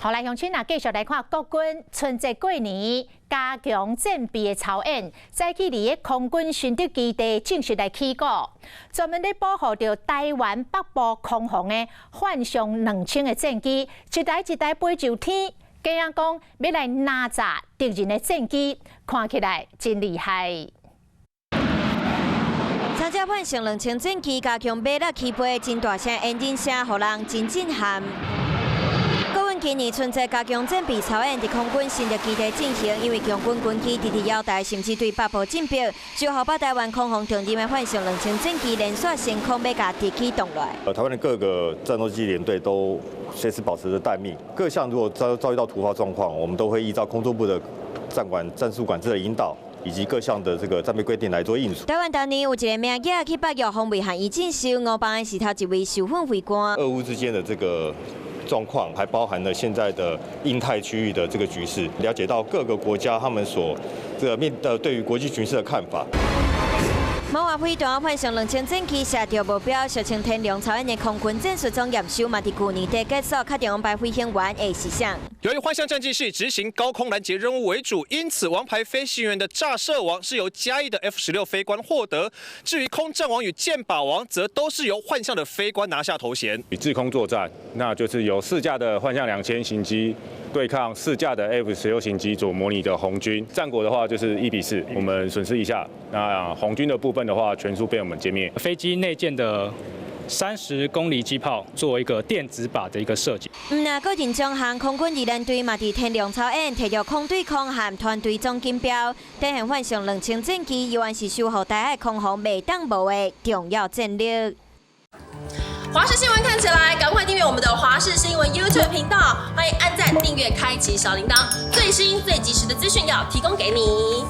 好，来乡亲啊，继续来看国军春节过年加强战备的操演，早起伫个空军新竹基地正式来起鼓，专门咧保护着台湾北部空防的幻象2000的战机，一台一台飞上天。假样讲要来拿砸敌人的战机，看起来真厉害。 参加幻象2000战机加强马力起飞，真大声引擎声，互人真震撼。国军今年春节加强战备操演，伫空军新竹基地进行，因为强军军机直直绕台，甚至对北部进逼，就好把台湾空防重点的幻象2000战机连续升空，要甲敌机动来。台湾的各个战斗机联队都随时保持着待命，各项如果遭遇到突发状况，我们都会依照空中部的战术管制的引导。 以及各项的这个战备规定来做应付。台湾当年有一个名仔去北约防卫和伊进修，5班的是头一位受训尉官。俄乌之间的这个状况，还包含了现在的印太区域的这个局势，了解到各个国家他们所对于国际局势的看法。 马华飞弹幻象2000战机射着目标，小清天良操演的空军战术总验收嘛，伫去年底结束，确定王牌飞行员的事项。由于幻象战机是以执行高空拦截任务为主，因此王牌飞行员的炸射王是由嘉义的 F16飞官获得。至于空战王与箭靶王，则都是由幻象的飞官拿下头衔。与制空作战，那就是有4架的幻象2000型机对抗4架的 F16型机组模拟的红军。战果的话就是1比4，我们损失1下。那红军的部分的话，全数被我们歼灭。飞机内建的30公里机炮作为一个电子靶的一个设计。那个人中航空军2连队嘛，伫天良操演摕到空对空和团队总金标，展现幻象2000战机永远是守护台海空防袂当无的重要战略。华视新闻看起来，赶快订阅我们的华视新闻 YouTube 频道，欢迎按赞、订阅、开启小铃铛，最新最及时的资讯要提供给你。